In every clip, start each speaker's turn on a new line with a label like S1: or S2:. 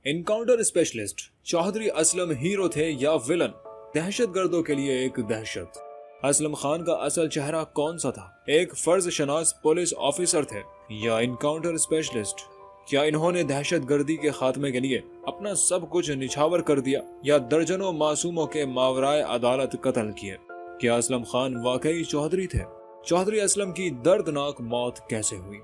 S1: Encounter specialist Chaudhary Aslam hero थे या villain? दहशतगर्दों के लिए एक दहशत। असलम खान का असल चेहरा कौन सा था? एक फर्ज शनास पुलिस ऑफिसर थे या इनकाउंटर स्पेशलिस्ट? क्या इन्होंने दहशतगर्दी के खात्मे के लिए अपना सब कुछ निछावर कर दिया या दर्जनों मासूमों के मावराए अदालत कत्ल किए? क्या असलम खान वाकई चौधरी थे? चौधरी असलम की दर्दनाक मौत कैसे हुई?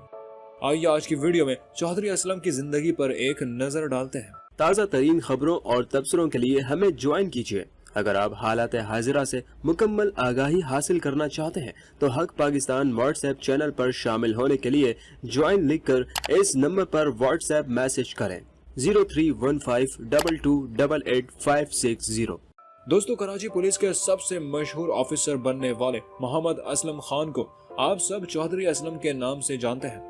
S1: आइए आज की वीडियो में चौधरी असलम की जिंदगी पर एक नजर डालते हैं।
S2: ताज़ा तरीन खबरों और तबसरों के लिए हमें ज्वाइन कीजिए। अगर आप हालात हाजिरा से मुकम्मल आगाही हासिल करना चाहते हैं तो हक पाकिस्तान व्हाट्सएप चैनल पर शामिल होने के लिए ज्वाइन लिखकर इस नंबर पर व्हाट्सएप मैसेज करें 031522888560।
S1: दोस्तों, कराची पुलिस के सबसे मशहूर ऑफिसर बनने वाले मोहम्मद असलम खान को आप सब चौधरी असलम के नाम से जानते हैं।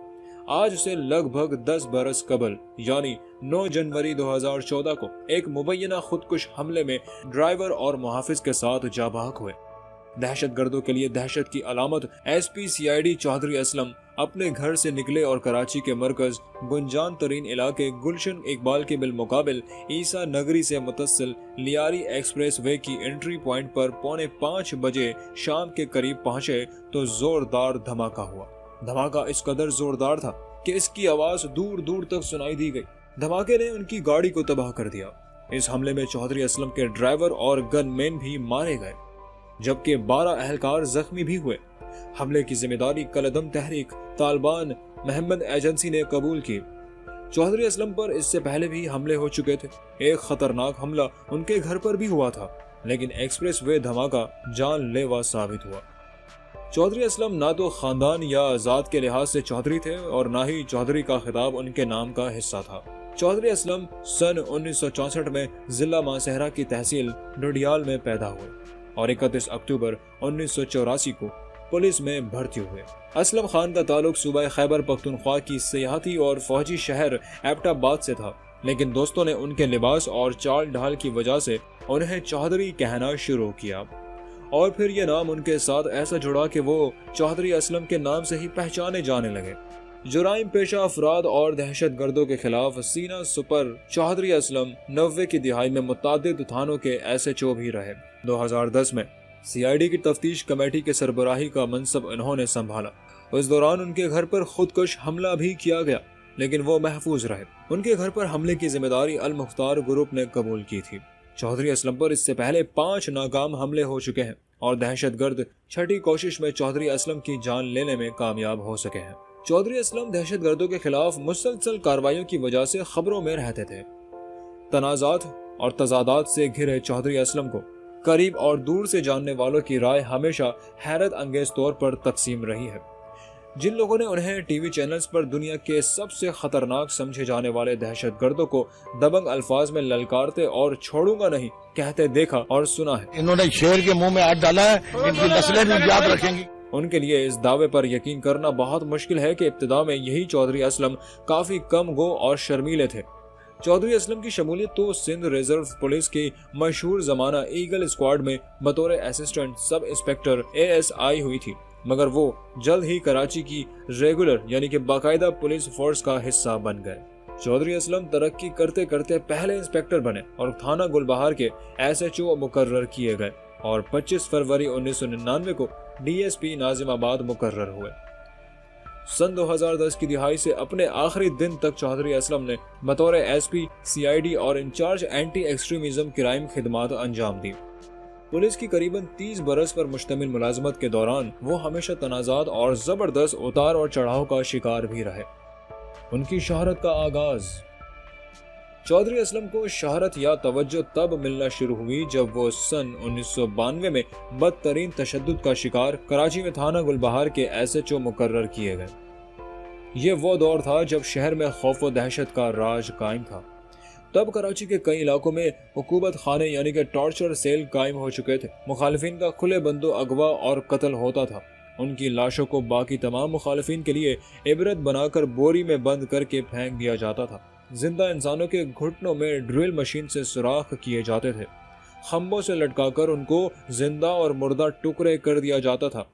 S1: आज से लगभग 10 बरस कबल यानी 9 जनवरी 2014 को एक मुबैना खुदकुश हमले में ड्राइवर और मुहाफिज के साथ जाँ बहक हुए। दहशतगर्दों के लिए दहशत की अलामत एसपी सीआईडी चौधरी असलम अपने घर से निकले और कराची के मरकज गुंजान तरीन इलाके गुलशन इकबाल के बिलमुकाबिल ईसा नगरी से मुतसिल लियारी एक्सप्रेस वे की एंट्री पॉइंट पर 4:45 बजे शाम के करीब पहुंचे तो जोरदार धमाका हुआ। धमाका इस कदर जोरदार था कि इसकी आवाज दूर दूर तक सुनाई दी गई। धमाके ने उनकी गाड़ी को तबाह कर दिया। इस हमले में चौधरी असलम के ड्राइवर और गनमैन भी मारे गए, जबकि 12 अहलकार जख्मी भी हुए। हमले की जिम्मेदारी कलदम तहरीक तालिबान महमद एजेंसी ने कबूल की। चौधरी असलम पर इससे पहले भी हमले हो चुके थे। एक खतरनाक हमला उनके घर पर भी हुआ था, लेकिन एक्सप्रेस वे धमाका जानलेवा साबित हुआ। चौधरी असलम ना तो खानदान या जात के लिहाज से चौधरी थे और ना ही चौधरी का खिताब उनके नाम का हिस्सा था। चौधरी असलम सन 1964 में जिला मासहरा की तहसील डुडियाल में पैदा हुए और 31 अक्टूबर 1984 को पुलिस में भर्ती हुए। असलम खान का ताल्लुक सूबा खैबर पख्तूनख्वा की सियाहती और फौजी शहर एबटाबाद से था, लेकिन दोस्तों ने उनके लिबास और चाल ढाल की वजह से उन्हें चौधरी कहना शुरू किया और फिर ये नाम उनके साथ ऐसा जुड़ा कि वो चौधरी असलम के नाम से ही पहचाने जाने लगे। जुराइम पेशा अफराद और दहशतगर्दों के खिलाफ सीना सुपर चौधरी असलम 90 की दिहाई में मुतादिद थानों के SHO भी रहे। 2010 में सीआईडी की तफ्तीश कमेटी के सरबराही का मनसब इन्होंने संभाला। उस दौरान उनके घर पर खुदकुश हमला भी किया गया, लेकिन वो महफूज रहे। उनके घर पर हमले की जिम्मेदारी अल मुख्तार ग्रुप ने कबूल की थी। चौधरी असलम पर इससे पहले 5 नाकाम हमले हो चुके हैं और दहशतगर्द छठी कोशिश में चौधरी असलम की जान लेने में कामयाब हो सके हैं। चौधरी असलम दहशतगर्दों के खिलाफ मुसलसल कार्रवाइयों की वजह से खबरों में रहते थे। तनाजात और तजादात से घिरे चौधरी असलम को करीब और दूर से जानने वालों की राय हमेशा हैरत अंगेज तौर पर तकसीम रही है। जिन लोगों ने उन्हें टीवी चैनल्स पर दुनिया के सबसे खतरनाक समझे जाने वाले दहशतगर्दों को दबंग अल्फाज में ललकारते और छोड़ूंगा नहीं कहते देखा और सुना है।
S3: इन्होंने शेर के मुंह में हाथ डाला है, इनकी नस्लें भी याद रखेंगी।
S1: उनके लिए इस दावे पर यकीन करना बहुत मुश्किल है कि इब्तिदा में यही चौधरी असलम काफी कम गो और शर्मीले थे। चौधरी असलम की शमूलियत तो सिंध रिजर्व पुलिस की मशहूर जमाना ईगल स्क्वाड में बतौर असिस्टेंट सब इंस्पेक्टर ASI हुई थी, मगर वो जल्द ही कराची की रेगुलर यानी कि बाकायदा पुलिस फोर्स का हिस्सा बन गए। चौधरी असलम तरक्की करते करते पहले इंस्पेक्टर बने और थाना गुलबहार के SHO मुकर्रर किए गए और 25 फरवरी 1999 को DSP नाजिमाबाद मुकर्रर हुए। सन 2010 की दिहाई से अपने आखिरी दिन तक चौधरी असलम ने बतौर SP CID और इंचार्ज एंटी एक्सट्रीमिज्म क्राइम खिदमात अंजाम दी। पुलिस की करीबन 30 बरस पर मुश्तमिल मुलाजमत के दौरान वो हमेशा तनाजात और जबरदस्त उतार और चढ़ाव का शिकार भी रहे। उनकी शोहरत का आगाज। चौधरी असलम को शोहरत या तवज्जो तब मिलना शुरू हुई जब वो सन 1992 में बदतरीन तशद्दुद का शिकार कराची में थाना गुलबहार के SHO मुकर्रर किए गए। ये वो दौर था जब शहर में खौफ व दहशत का राज कायम था। तब कराची के कई इलाकों में हुकूमत खाने यानी कि टॉर्चर सेल कायम हो चुके थे। मुखालिफिन का खुले बंदो अगवा और कत्ल होता था। उनकी लाशों को बाकी तमाम मुखालिफिन के लिए इबरत बनाकर बोरी में बंद करके फेंक दिया जाता था। जिंदा इंसानों के घुटनों में ड्रिल मशीन से सुराख किए जाते थे। खंभों से लटकाकर उनको जिंदा और मुर्दा टुकड़े कर दिया जाता था।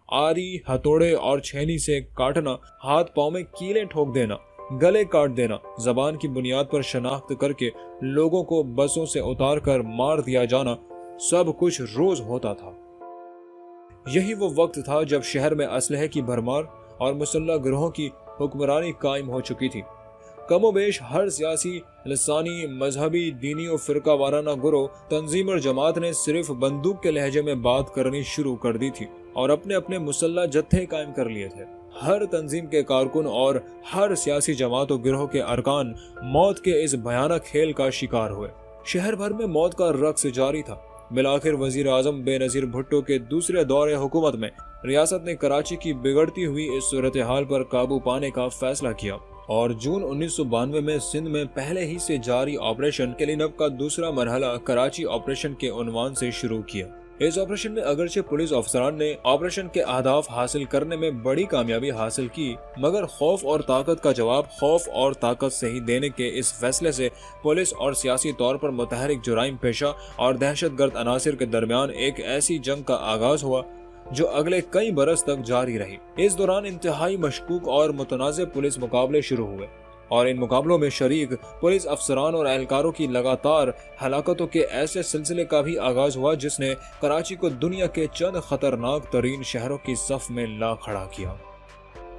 S1: आरी, हथौड़े और छेनी से काटना, हाथ पांव में कीलें ठोक देना, गले काट देना, जबान की बुनियाद पर शनाख्त करके लोगों को बसों से उतार कर मार दिया जाना, सब कुछ रोज होता था। यही वो वक्त था जब शहर में असलहे की भरमार और मुसल्लह गिरोहों की हुक्मरानी कायम हो चुकी थी। कमोबेश हर सियासी, लसानी, मजहबी, दीनी और फिरका वाराना गिरोह, तंजीम और जमात ने सिर्फ बंदूक के लहजे में बात करनी शुरू कर दी थी और अपने अपने मुसल्लह जत्थे कायम कर लिए थे। हर तंजीम के कारकुन और हर सियासी जमात और गिरोह के अरकान मौत के इस भयानक खेल का शिकार हुए। शहर भर में मौत का रक्स जारी था। बिलाखिर वजीर आजम बेनजीर भुट्टो के दूसरे दौरे हुकूमत में रियासत ने कराची की बिगड़ती हुई इस सूरत हाल पर काबू पाने का फैसला किया और जून 1992 में सिंध में पहले ही से जारी ऑपरेशन क्लीनअप का दूसरा मरहला कराची ऑपरेशन के उन्वान से शुरू किया। इस ऑपरेशन में अगरचे पुलिस अफसरान ने ऑपरेशन के अहदाफ हासिल करने में बड़ी कामयाबी हासिल की, मगर खौफ और ताकत का जवाब खौफ और ताकत से ही देने के इस फैसले से पुलिस और सियासी तौर पर मुतहरिक जुराइम पेशा और दहशतगर्द अनासिर के दरमियान एक ऐसी जंग का आगाज हुआ जो अगले कई बरस तक जारी रही। इस दौरान इंतहाई मशकूक और मुतनाज़ पुलिस मुकाबले शुरू हुए और इन मुकाबलों में शरीक पुलिस अफसरान और एहलकारों की लगातार हलाकतों के ऐसे सिलसिले का भी आगाज हुआ जिसने कराची को दुनिया के चंद खतरनाक तरीन शहरों की सफ में ला खड़ा किया।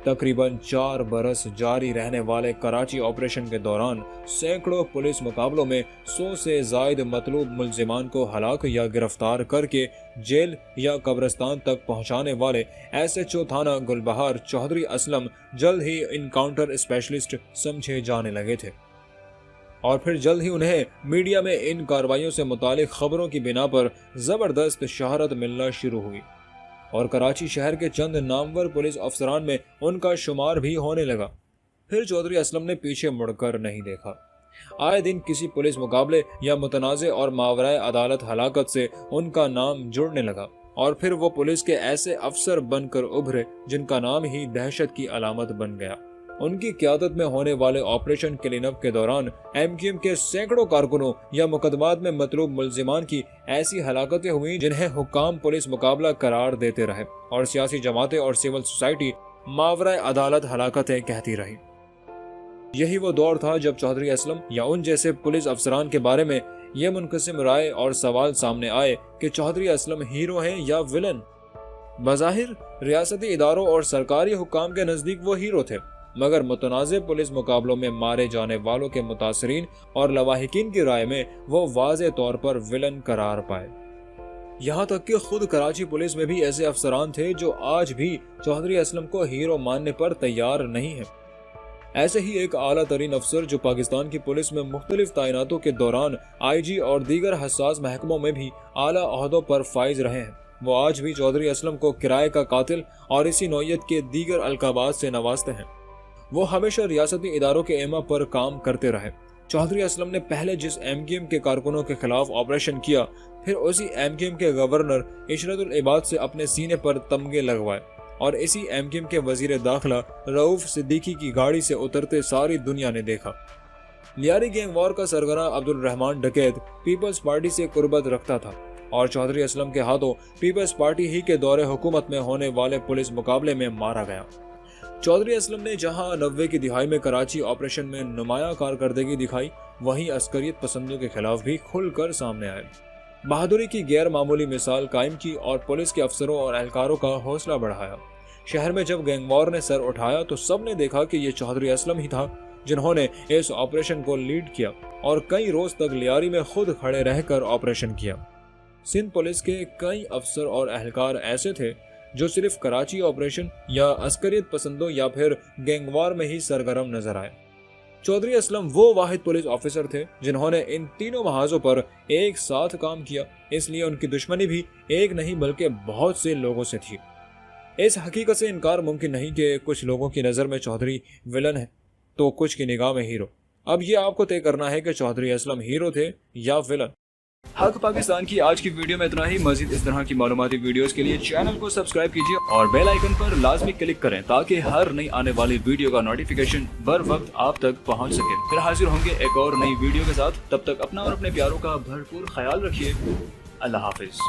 S1: तकरीबन 4 बरस जारी रहने वाले कराची ऑपरेशन के दौरान सैकड़ों पुलिस मुकाबलों में 100 से जायद मतलूब मुल्जिमान को हलाक या गिरफ्तार करके जेल या कब्रिस्तान तक पहुंचाने वाले SHO थाना गुलबहार चौधरी असलम जल्द ही इनकाउंटर स्पेशलिस्ट समझे जाने लगे थे और फिर जल्द ही उन्हें मीडिया में इन कार्रवाइयों से मुतालिक खबरों की बिना पर जबरदस्त शहरत मिलना शुरू हुई और कराची शहर के चंद नामवर पुलिस अफसरान में उनका शुमार भी होने लगा। फिर चौधरी असलम ने पीछे मुड़कर नहीं देखा। आए दिन किसी पुलिस मुकाबले या मुतनाज़े और मावराए अदालत हलाकत से उनका नाम जुड़ने लगा और फिर वो पुलिस के ऐसे अफसर बनकर उभरे जिनका नाम ही दहशत की अलामत बन गया। उनकी क़यादत में होने वाले ऑपरेशन क्लीनअप के दौरान MQM के सैकड़ों कारकुनों या मुकदमात में मतलूब मुल्जिमान की ऐसी हलाकतें हुई जिन्हें हुक्काम पुलिस मुकाबला करार देते रहे और सियासी जमातें और सिविल सोसाइटी मावराए अदालत हलाकतें कहती रही। यही वो दौर था जब चौधरी असलम या उन जैसे पुलिस अफसरान के बारे में ये मुनकसिम राय और सवाल सामने आए कि चौधरी असलम हीरो हैं या विलन। बज़ाहिर रियासती इदारों और सरकारी हुक्काम के नजदीक वो हीरो थे, मगर मुतनाज़े पुलिस मुकाबलों में मारे जाने वालों के मुतासरीन और लवाहिकीन की राय में वो वाज़े तौर पर विलन करार पाए। यहाँ तक कि खुद कराची पुलिस में भी ऐसे अफसरान थे जो आज भी चौधरी असलम को हीरो मानने पर तैयार नहीं है। ऐसे ही एक आला तरीन अफसर जो पाकिस्तान की पुलिस में मुख्तलिफ तैनातों के दौरान IG और दीगर हसास महकमों में भी आला ओहदों पर फाइज रहे हैं, वो आज भी चौधरी असलम को किराए का कातिल और इसी नौयत के दीगर अलकाबात से नवाजते हैं। वो हमेशा रियासती इदारों के एमा पर काम करते रहे। चौधरी असलम ने पहले जिस MQM के कारकुनों के खिलाफ ऑपरेशन किया, फिर उसी MQM के गवर्नर इशरतुल इबाद से अपने सीने पर तमगे लगवाए और इसी MQM के वजीर दाखिला रऊफ सिद्दीकी की गाड़ी से उतरते सारी दुनिया ने देखा। लियारी गैंग वॉर का सरगना अब्दुल रहमान डकैत पीपल्स पार्टी से कुर्बत रखता था और चौधरी असलम के हाथों पीपल्स पार्टी ही के दौरे हुकूमत में होने वाले पुलिस मुकाबले में मारा गया। चौधरी असलम ने जहां 90 की दिहाई में कराची ऑपरेशन में नुमाया कारकर्दगी दिखाई, वहीं अस्करियत पसंदों के खिलाफ भी खुलकर सामने आए। बहादुरी की गैर मामूली मिसाल कायम की और पुलिस के अफसरों और एहलकारों का हौसला बढ़ाया। शहर में जब गैंगवॉर ने सर उठाया तो सबने देखा कि ये चौधरी असलम ही था जिन्होंने इस ऑपरेशन को लीड किया और कई रोज तक लियारी में खुद खड़े रहकर ऑपरेशन किया। सिंध पुलिस के कई अफसर और एहलकार ऐसे थे जो सिर्फ कराची ऑपरेशन या अस्करियत पसंदों या फिर गैंगवार में ही सरगर्म नजर आए। चौधरी असलम वो वाहिद पुलिस ऑफिसर थे जिन्होंने इन तीनों महाजों पर एक साथ काम किया, इसलिए उनकी दुश्मनी भी एक नहीं बल्कि बहुत से लोगों से थी। इस हकीकत से इनकार मुमकिन नहीं कि कुछ लोगों की नज़र में चौधरी विलन है तो कुछ की निगाह में हीरो। अब ये आपको तय करना है कि चौधरी असलम हीरो थे या विलन। हक पाकिस्तान की आज की वीडियो में इतना ही। मजीद इस तरह की मालूमाती वीडियोस के लिए चैनल को सब्सक्राइब कीजिए और बेल आइकन पर लाजमी क्लिक करें ताकि हर नई आने वाली वीडियो का नोटिफिकेशन बर वक्त आप तक पहुंच सके। फिर हाजिर होंगे एक और नई वीडियो के साथ। तब तक अपना और अपने प्यारों का भरपूर ख्याल रखिए। अल्लाह हाफिज।